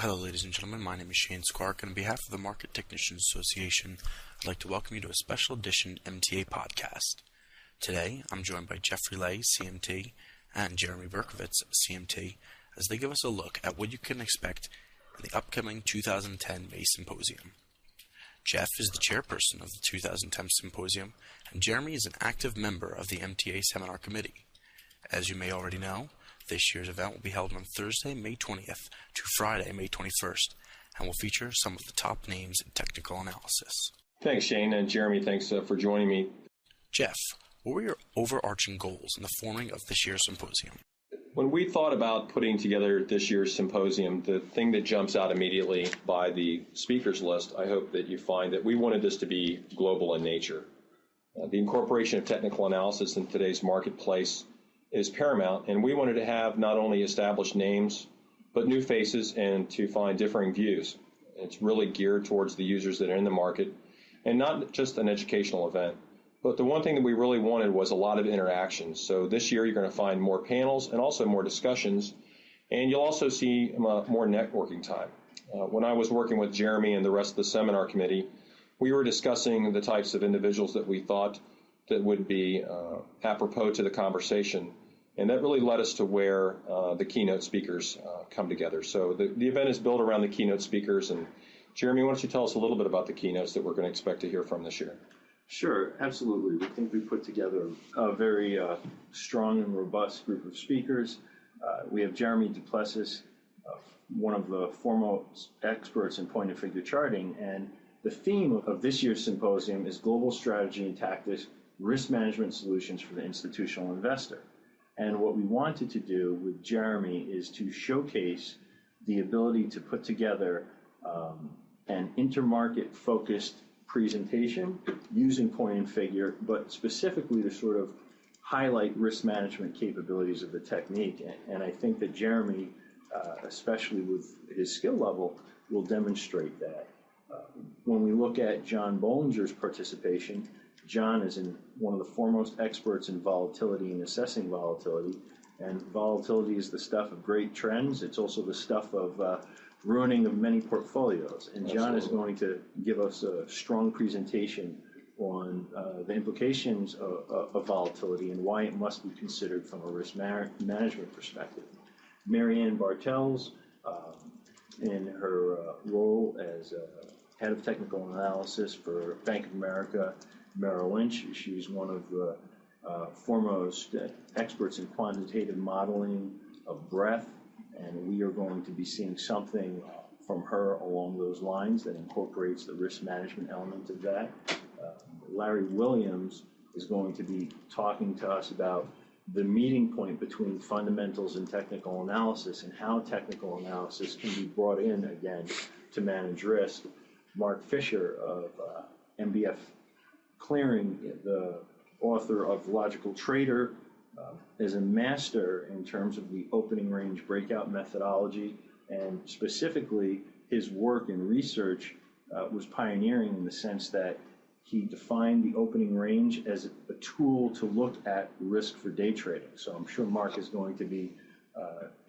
Hello, ladies and gentlemen. My name is Shane Squark, and on behalf of the Market Technicians Association, I'd like to welcome you to a special edition MTA Podcast. Today, I'm joined by Jeffery E, CMT, and Jeremy Berkovits, CMT, as they give us a look at what you can expect in the upcoming 2010 May Symposium. Jeff is the chairperson of the 2010 Symposium, and Jeremy is an active member of the MTA Seminar Committee. As you may already know, this year's event will be held on Thursday, May 20th to Friday, May 21st, and will feature some of the top names in technical analysis. Thanks, Shane, and Jeremy, thanks for joining me. Jeff, what were your overarching goals in the forming of this year's symposium? When we thought about putting together this year's symposium, the thing that jumps out immediately by the speakers list, I hope that you find that we wanted this to be global in nature. The incorporation of technical analysis in today's marketplace is paramount, and we wanted to have not only established names, but new faces and to find differing views. It's really geared towards the users that are in the market and not just an educational event. But the one thing that we really wanted was a lot of interactions. So this year you're going to find more panels and also more discussions, and you'll also see more networking time. When I was working with Jeremy and the rest of the seminar committee, we were discussing the types of individuals that we thought that would be apropos to the conversation. And that really led us to where the keynote speakers come together. So the event is built around the keynote speakers. And Jeremy, why don't you tell us a little bit about the keynotes that we're going to expect to hear from this year? Sure, absolutely. We think we put together a very strong and robust group of speakers. We have Jeremy Duplessis, one of the foremost experts in point-and-figure charting. And the theme of this year's symposium is Global Strategy and Tactics, Risk Management Solutions for the Institutional Investor. And what we wanted to do with Jeremy is to showcase the ability to put together an intermarket focused presentation using point and figure, but specifically to sort of highlight risk management capabilities of the technique. And I think that Jeremy, especially with his skill level, will demonstrate that. When we look at John Bollinger's participation, John is one of the foremost experts in volatility and assessing volatility. And volatility is the stuff of great trends. It's also the stuff of ruining of many portfolios. And John is going to give us a strong presentation on the implications of volatility and why it must be considered from a risk management perspective. Marianne Bartels, in her role as head of technical analysis for Bank of America Merrill Lynch, she's one of the foremost experts in quantitative modeling of breadth, and we are going to be seeing something from her along those lines that incorporates the risk management element of that. Larry Williams is going to be talking to us about the meeting point between fundamentals and technical analysis and how technical analysis can be brought in again to manage risk. Mark Fisher of MBF Clearing, the author of Logical Trader, is a master in terms of the opening range breakout methodology, and specifically his work in research was pioneering in the sense that he defined the opening range as a tool to look at risk for day trading. So I'm sure Mark is going to be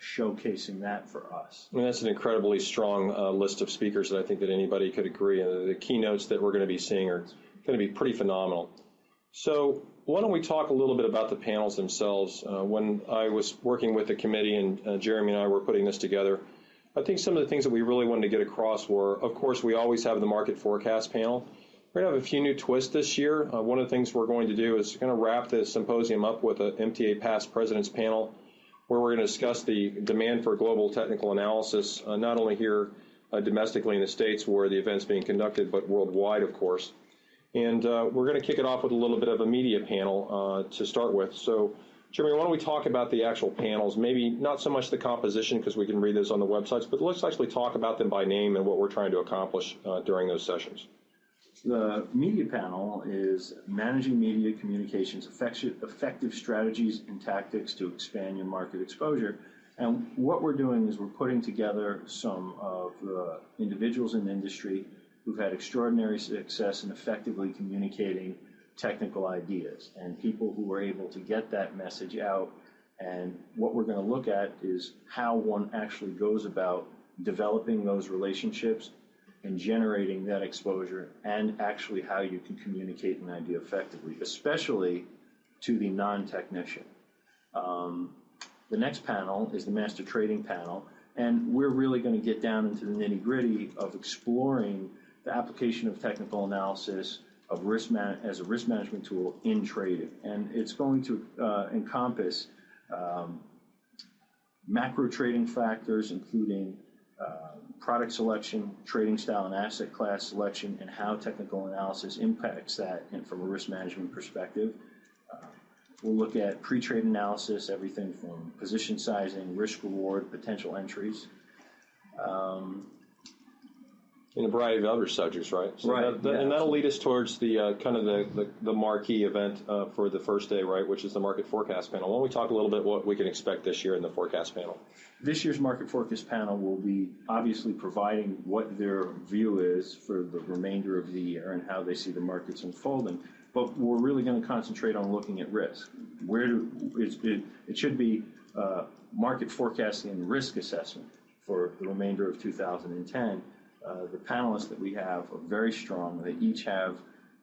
showcasing that for us. And that's an incredibly strong list of speakers that I think that anybody could agree. The keynotes that we're going to be seeing are going to be pretty phenomenal. So why don't we talk a little bit about the panels themselves? When I was working with the committee and Jeremy and I were putting this together, I think some of the things that we really wanted to get across were, of course, we always have the market forecast panel. We're going to have a few new twists this year. One of the things we're going to do is kind of wrap the symposium up with an MTA Past Presidents panel, where we're going to discuss the demand for global technical analysis, not only here domestically in the States where the event's being conducted, but worldwide, of course. And we're going to kick it off with a little bit of a media panel to start with. So, Jeremy, why don't we talk about the actual panels, maybe not so much the composition because we can read those on the websites, but let's actually talk about them by name and what we're trying to accomplish during those sessions. The media panel is Managing Media Communications, Effective Strategies and Tactics to Expand Your Market Exposure. And what we're doing is we're putting together some of the individuals in the industry who've had extraordinary success in effectively communicating technical ideas and people who were able to get that message out. And what we're going to look at is how one actually goes about developing those relationships and generating that exposure, and actually how you can communicate an idea effectively, especially to the non-technician. The next panel is the Master Trading Panel, and we're really going to get down into the nitty-gritty of exploring the application of technical analysis of as a risk management tool in trading. And it's going to encompass macro trading factors, including product selection, trading style and asset class selection, and how technical analysis impacts that from a risk management perspective. We'll look at pre-trade analysis, everything from position sizing, risk reward, potential entries. And a variety of other subjects, right? So Right. And that'll lead us towards the kind of the marquee event for the first day, right, which is the market forecast panel. Why don't we talk a little bit what we can expect this year in the forecast panel? This year's market forecast panel will be obviously providing what their view is for the remainder of the year and how they see the markets unfolding. But we're really going to concentrate on looking at risk. It should be market forecasting and risk assessment for the remainder of 2010. The panelists that we have are very strong. They each have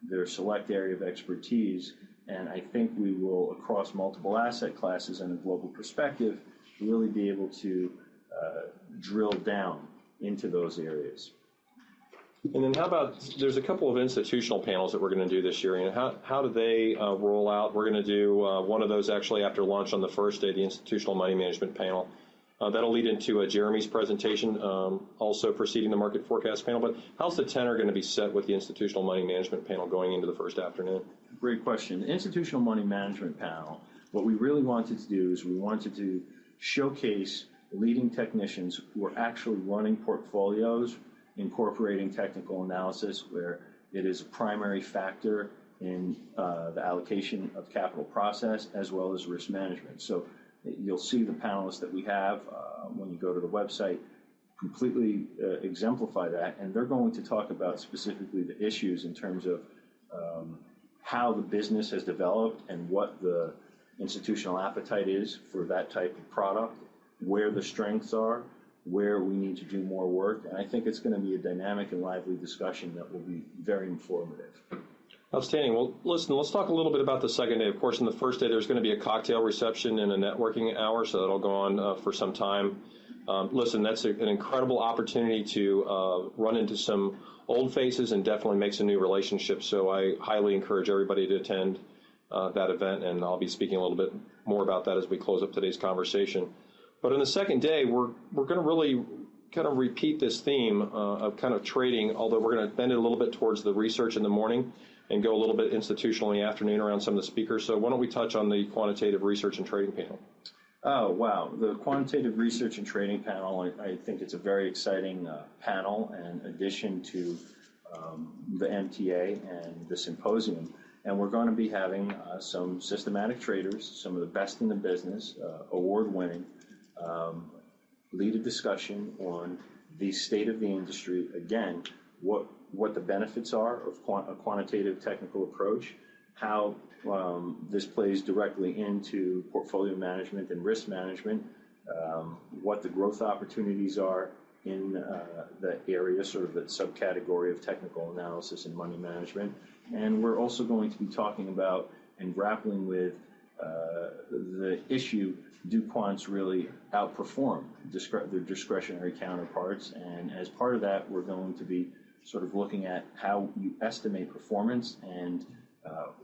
their select area of expertise, and I think we will, across multiple asset classes and a global perspective, really be able to drill down into those areas. And then how about, there's a couple of institutional panels that we're going to do this year. And how do they roll out? We're going to do one of those actually after lunch on the first day, the institutional money management panel. That'll lead into Jeremy's presentation, also preceding the market forecast panel. But how's the tenor going to be set with the institutional money management panel going into the first afternoon? Great question. The institutional money management panel, what we really wanted to do is we wanted to showcase leading technicians who are actually running portfolios, incorporating technical analysis where it is a primary factor in the allocation of capital process as well as risk management. So you'll see the panelists that we have when you go to the website completely exemplify that, and they're going to talk about specifically the issues in terms of how the business has developed and what the institutional appetite is for that type of product, where the strengths are, where we need to do more work, and I think it's going to be a dynamic and lively discussion that will be very informative. Outstanding. Well, listen, let's talk a little bit about the second day. Of course, in the first day, there's going to be a cocktail reception and a networking hour, so that'll go on for some time. Listen, that's an incredible opportunity to run into some old faces and definitely make some new relationships, so I highly encourage everybody to attend that event, and I'll be speaking a little bit more about that as we close up today's conversation. But on the second day, we're going to really kind of repeat this theme of kind of trading, although we're going to bend it a little bit towards the research in the morning and go a little bit institutional in the afternoon around some of the speakers. So why don't we touch on the quantitative research and trading panel? Oh, wow. The quantitative research and trading panel, I think it's a very exciting panel and addition to the MTA and the symposium. And we're going to be having some systematic traders, some of the best in the business, award-winning, lead a discussion on the state of the industry. Again, what the benefits are of a quantitative technical approach, how this plays directly into portfolio management and risk management, what the growth opportunities are in the area, sort of the subcategory of technical analysis and money management. And we're also going to be talking about and grappling with the issue, do quants really outperform their discretionary counterparts? And as part of that, we're going to be sort of looking at how you estimate performance and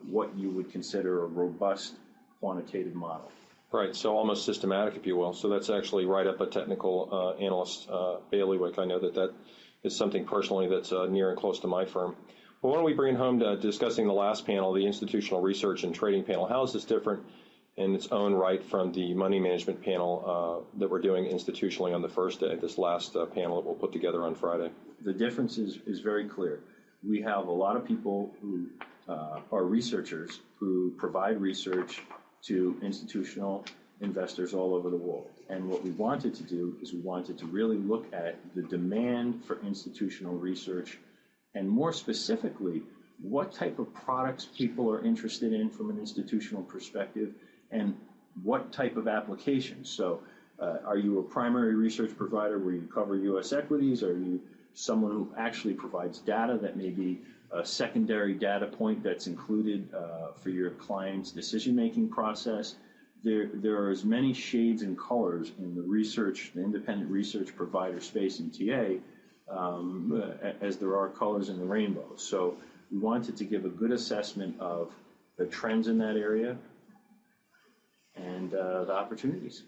what you would consider a robust quantitative model. Right, so almost systematic, if you will. So that's actually right up a technical analyst bailiwick. I know that is something personally that's near and close to my firm. Well, why don't we bring it home to discussing the last panel, the institutional research and trading panel. How is this different in its own right from the money management panel that we're doing institutionally on the first day, this last panel that we'll put together on Friday? The difference is very clear. We have a lot of people who are researchers who provide research to institutional investors all over the world. And what we wanted to do is we wanted to really look at the demand for institutional research, and more specifically, what type of products people are interested in from an institutional perspective and what type of applications. So Are you a primary research provider where you cover U.S. equities? Are you someone who actually provides data that may be a secondary data point that's included for your client's decision-making process? There are as many shades and colors in the independent research provider space in TA as there are colors in the rainbow. So we wanted to give a good assessment of the trends in that area and the opportunities.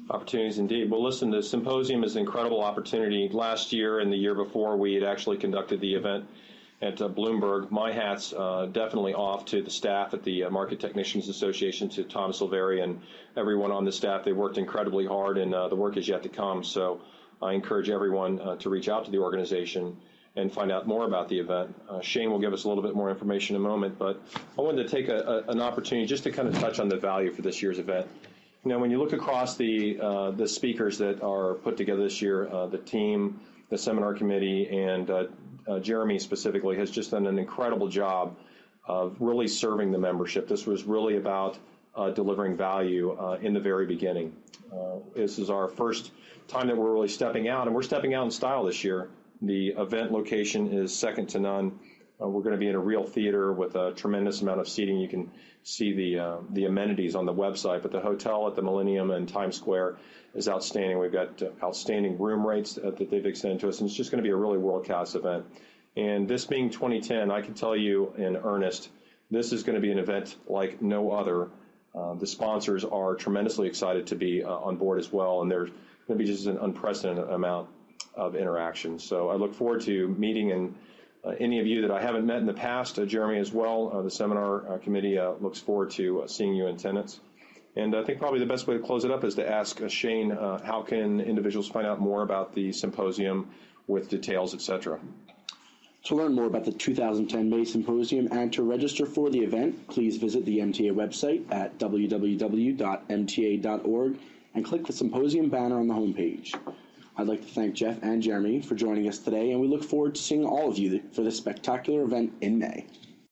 Opportunities indeed. Well, listen, the symposium is an incredible opportunity. Last year and the year before, we had actually conducted the event at Bloomberg. My hat's definitely off to the staff at the Market Technicians Association, to Tom Silveri and everyone on the staff. They worked incredibly hard, and the work is yet to come. So I encourage everyone to reach out to the organization and find out more about the event. Shane will give us a little bit more information in a moment, but I wanted to take an opportunity just to kind of touch on the value for this year's event. Now, when you look across the speakers that are put together this year, the team, the seminar committee, and Jeremy specifically has just done an incredible job of really serving the membership. This was really about delivering value in the very beginning. This is our first time that we're really stepping out, and we're stepping out in style this year. The event location is second to none. We're going to be in a real theater with a tremendous amount of seating. You can see the amenities on the website, but the hotel at the Millennium and Times Square is outstanding. We've got outstanding room rates that they've extended to us, and it's just going to be a really world-class event. And this being 2010, I can tell you in earnest, this is going to be an event like no other. The sponsors are tremendously excited to be on board as well, and there's going to be just an unprecedented amount of interaction. So I look forward to meeting and any of you that I haven't met in the past, Jeremy as well, the seminar committee looks forward to seeing you in attendance. And I think probably the best way to close it up is to ask Shane, how can individuals find out more about the symposium with details, et cetera? To learn more about the 2010 May Symposium and to register for the event, please visit the MTA website at www.mta.org and click the symposium banner on the homepage. I'd like to thank Jeff and Jeremy for joining us today, and we look forward to seeing all of you for this spectacular event in May.